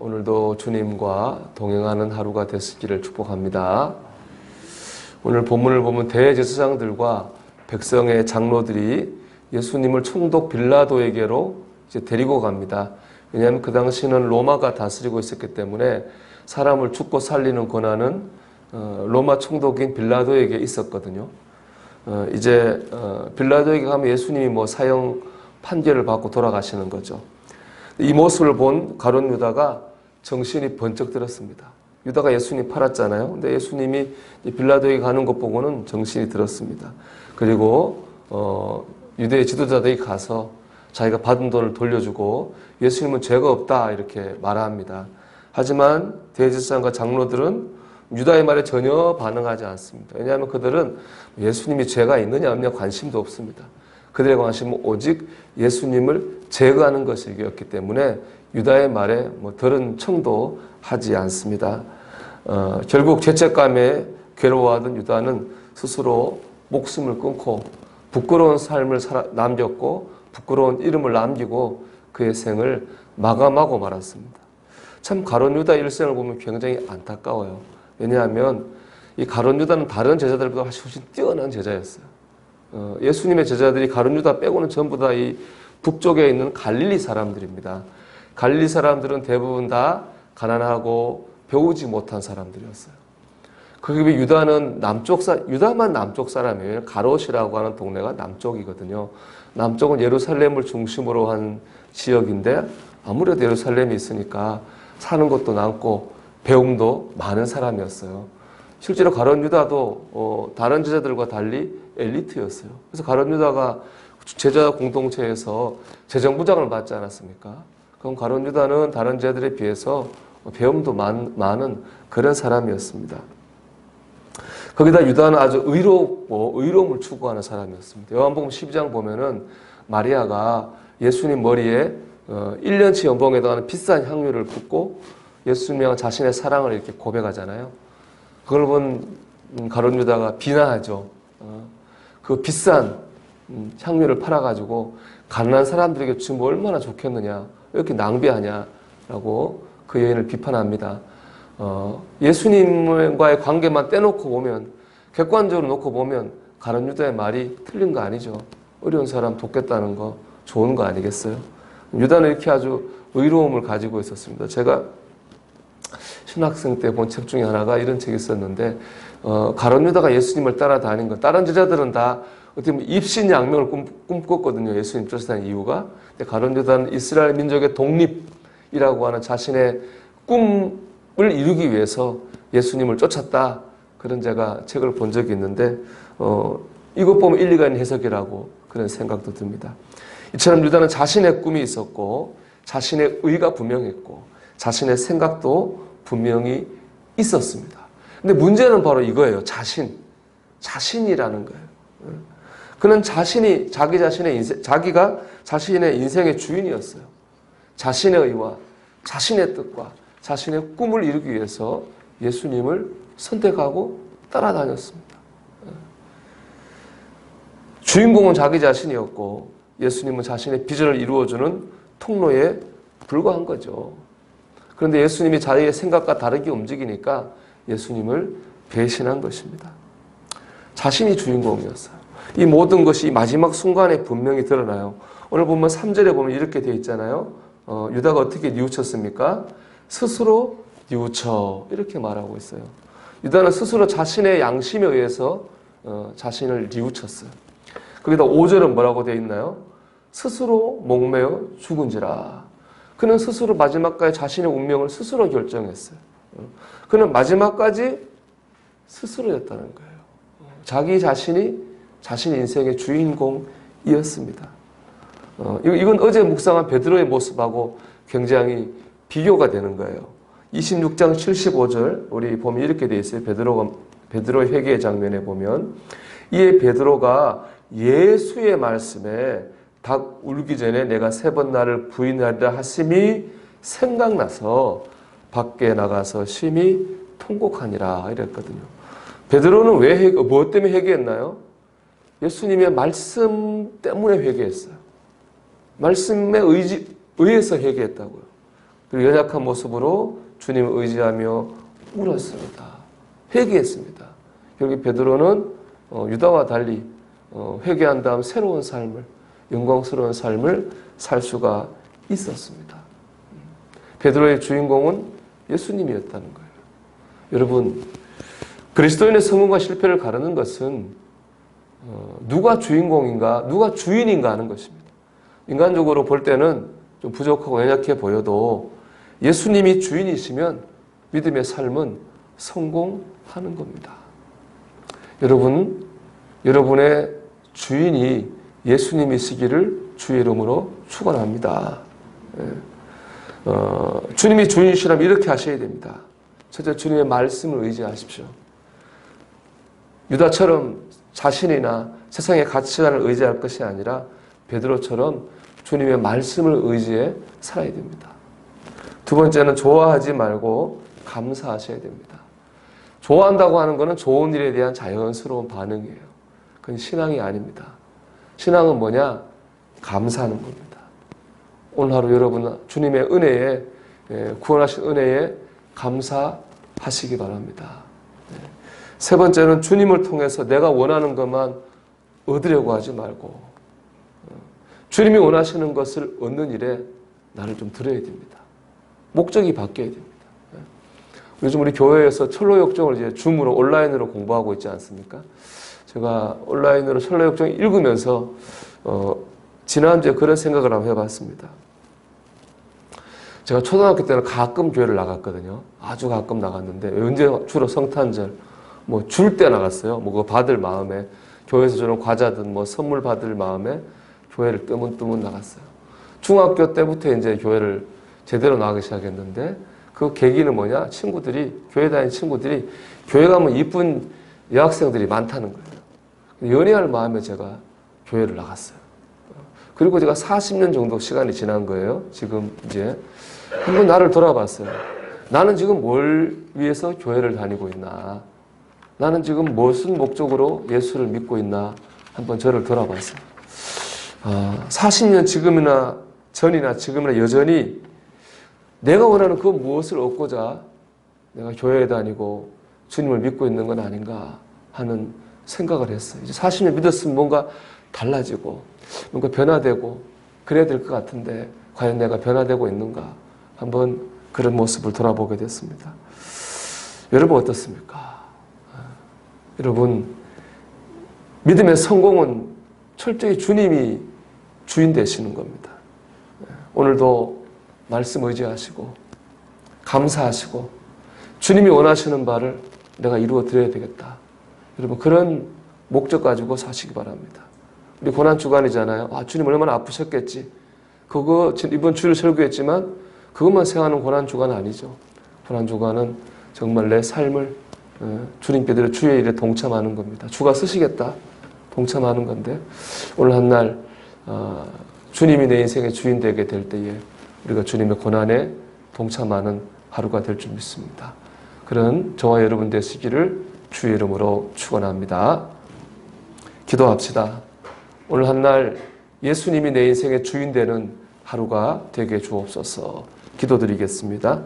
오늘도 주님과 동행하는 하루가 되시기를 축복합니다. 오늘 본문을 보면 대제사장들과 백성의 장로들이 예수님을 총독 빌라도에게로 이제 데리고 갑니다. 왜냐하면 그 당시는 로마가 다스리고 있었기 때문에 사람을 죽고 살리는 권한은 로마 총독인 빌라도에게 있었거든요. 이제 빌라도에게 가면 예수님이 뭐 사형 판결을 받고 돌아가시는 거죠. 이 모습을 본 가룟 유다가 정신이 번쩍 들었습니다. 유다가 예수님 팔았잖아요. 근데 예수님이 빌라도에게 가는 것 보고는 정신이 들었습니다. 그리고 유대의 지도자들이 가서 자기가 받은 돈을 돌려주고 예수님은 죄가 없다 이렇게 말합니다. 하지만 대제사장과 장로들은 유다의 말에 전혀 반응하지 않습니다. 왜냐하면 그들은 예수님이 죄가 있느냐 없느냐 관심도 없습니다. 그들의 관심은 오직 예수님을 제거하는 것이었기 때문에 유다의 말에 들은 청도 하지 않습니다. 결국 죄책감에 괴로워하던 유다는 스스로 목숨을 끊고 부끄러운 삶을 남겼고 부끄러운 이름을 남기고 그의 생을 마감하고 말았습니다. 참 가룟 유다 일생을 보면 굉장히 안타까워요. 왜냐하면 이 가룟 유다는 다른 제자들보다 훨씬 뛰어난 제자였어요. 예수님의 제자들이 가룟 유다 빼고는 전부 다 이 북쪽에 있는 갈릴리 사람들입니다. 갈릴리 사람들은 대부분 다 가난하고 배우지 못한 사람들이었어요. 그게 유다는 유다만 남쪽 사람이에요. 가롯이라고 하는 동네가 남쪽이거든요. 남쪽은 예루살렘을 중심으로 한 지역인데 아무래도 예루살렘이 있으니까 사는 것도 많고 배움도 많은 사람이었어요. 실제로 가룟 유다도 다른 제자들과 달리 엘리트였어요. 그래서 가룟 유다가 제자 공동체에서 재정부장을 받지 않았습니까? 그럼 가룟 유다는 다른 제자들에 비해서 배움도 많은 그런 사람이었습니다. 거기다 유다는 아주 의롭고 의로움을 추구하는 사람이었습니다. 요한복음 12장 보면은 마리아가 예수님 머리에 1년치 연봉에 해당하는 비싼 향유를 붓고 예수님과 자신의 사랑을 이렇게 고백하잖아요. 그걸 본 가룟 유다가 비난하죠. 그 비싼 향유를 팔아가지고 가난한 사람들에게 주면 얼마나 좋겠느냐, 왜 이렇게 낭비하냐라고 그 여인을 비판합니다. 예수님과의 관계만 떼놓고 보면, 객관적으로 놓고 보면 가룟 유다의 말이 틀린 거 아니죠. 어려운 사람 돕겠다는 거 좋은 거 아니겠어요? 유다는 이렇게 아주 의로움을 가지고 있었습니다. 제가 신학생 때 본 책 중에 하나가 이런 책이 있었는데 가룟 유다가 예수님을 따라다닌 것, 다른 제자들은 다 어떻게 보면 입신양명을 꿈꿨거든요. 예수님 쫓아다닌 이유가. 근데 가룟 유다는 이스라엘 민족의 독립이라고 하는 자신의 꿈을 이루기 위해서 예수님을 쫓았다. 그런 제가 책을 본 적이 있는데 이것 보면 일리가 있는 해석이라고 그런 생각도 듭니다. 이처럼 유다는 자신의 꿈이 있었고 자신의 의가 분명했고 자신의 생각도 분명히 있었습니다. 근데 문제는 바로 이거예요. 자신이라는 거예요. 그는 자기가 자신의 인생의 주인이었어요. 자신의 의와 자신의 뜻과 자신의 꿈을 이루기 위해서 예수님을 선택하고 따라다녔습니다. 주인공은 자기 자신이었고 예수님은 자신의 비전을 이루어주는 통로에 불과한 거죠. 그런데 예수님이 자기의 생각과 다르게 움직이니까 예수님을 배신한 것입니다. 자신이 주인공이었어요. 이 모든 것이 마지막 순간에 분명히 드러나요. 오늘 보면 3절에 보면 이렇게 되어 있잖아요. 유다가 어떻게 뉘우쳤습니까? 스스로 뉘우쳐 이렇게 말하고 있어요. 유다는 스스로 자신의 양심에 의해서 자신을 뉘우쳤어요. 거기다 5절은 뭐라고 되어 있나요? 스스로 목매어 죽은지라. 그는 스스로 마지막까지 자신의 운명을 스스로 결정했어요. 그는 마지막까지 스스로였다는 거예요. 자기 자신이 자신의 인생의 주인공이었습니다. 이건 어제 묵상한 베드로의 모습하고 굉장히 비교가 되는 거예요. 26장 75절 우리 보면 이렇게 되어 있어요. 베드로의 회개의 장면에 보면 이에 베드로가 예수의 말씀에 닭 울기 전에 내가 3번 나를 부인하리라 하심이 생각나서 밖에 나가서 심히 통곡하니라 이랬거든요. 베드로는 무엇 때문에 회개했나요? 예수님의 말씀 때문에 회개했어요. 말씀에 의해서 회개했다고요. 그리고 연약한 모습으로 주님을 의지하며 울었습니다. 회개했습니다. 결국 베드로는 유다와 달리 회개한 다음 새로운 삶을, 영광스러운 삶을 살 수가 있었습니다. 베드로의 주인공은 예수님이었다는 거예요. 여러분, 그리스도인의 성공과 실패를 가르는 것은 누가 주인공인가, 누가 주인인가 하는 것입니다. 인간적으로 볼 때는 좀 부족하고 연약해 보여도 예수님이 주인이시면 믿음의 삶은 성공하는 겁니다. 여러분, 여러분의 주인이 예수님이시기를 주의 이름으로 축원합니다. 주님이 주인이시라면 이렇게 하셔야 됩니다. 첫째, 주님의 말씀을 의지하십시오. 유다처럼 자신이나 세상의 가치관을 의지할 것이 아니라 베드로처럼 주님의 말씀을 의지해 살아야 됩니다. 두 번째는 좋아하지 말고 감사하셔야 됩니다. 좋아한다고 하는 것은 좋은 일에 대한 자연스러운 반응이에요. 그건 신앙이 아닙니다. 신앙은 뭐냐? 감사하는 겁니다. 오늘 하루 여러분 주님의 은혜에, 구원하신 은혜에 감사하시기 바랍니다. 세 번째는 주님을 통해서 내가 원하는 것만 얻으려고 하지 말고 주님이 원하시는 것을 얻는 일에 나를 좀 들여야 됩니다. 목적이 바뀌어야 됩니다. 요즘 우리 교회에서 철로역정을 이제 줌으로 온라인으로 공부하고 있지 않습니까? 제가 온라인으로 철로역정 읽으면서 지난주에 그런 생각을 한번 해봤습니다. 제가 초등학교 때는 가끔 교회를 나갔거든요. 아주 가끔 나갔는데 언제 주로 성탄절 뭐 줄 때 나갔어요. 뭐 그거 받을 마음에 교회에서 주는 과자든 뭐 선물 받을 마음에 교회를 뜨문뜨문 나갔어요. 중학교 때부터 이제 교회를 제대로 나가기 시작했는데 그 계기는 뭐냐? 교회 다니는 친구들이 교회 가면 이쁜 여학생들이 많다는 거예요. 연애할 마음에 제가 교회를 나갔어요. 그리고 제가 40년 정도 시간이 지난 거예요. 지금 이제 한번 나를 돌아봤어요. 나는 지금 뭘 위해서 교회를 다니고 있나? 나는 지금 무슨 목적으로 예수를 믿고 있나? 한번 저를 돌아봤어요. 40년 지금이나 전이나 지금이나 여전히 내가 원하는 그 무엇을 얻고자 내가 교회에 다니고 주님을 믿고 있는 건 아닌가 하는 생각을 했어요. 이제 40년 믿었으면 뭔가 달라지고 뭔가 변화되고 그래야 될 것 같은데 과연 내가 변화되고 있는가? 한번 그런 모습을 돌아보게 됐습니다. 여러분 어떻습니까? 여러분 믿음의 성공은 철저히 주님이 주인 되시는 겁니다. 오늘도 말씀 의지하시고 감사하시고 주님이 원하시는 바를 내가 이루어 드려야 되겠다. 여러분 그런 목적 가지고 사시기 바랍니다. 우리 고난주간이잖아요. 주님 얼마나 아프셨겠지. 그거 이번 주를 설교했지만 그것만 생각하는 고난주간 아니죠. 고난주간은 정말 내 삶을 주님께대로 주의 일에 동참하는 겁니다. 주가 쓰시겠다. 동참하는 건데 오늘 한날 주님이 내 인생의 주인 되게 될 때에 우리가 주님의 고난에 동참하는 하루가 될 줄 믿습니다. 그런 저와 여러분 되시기를 주의 이름으로 축원합니다. 기도합시다. 오늘 한날 예수님이 내 인생의 주인 되는 하루가 되게 주옵소서. 기도드리겠습니다.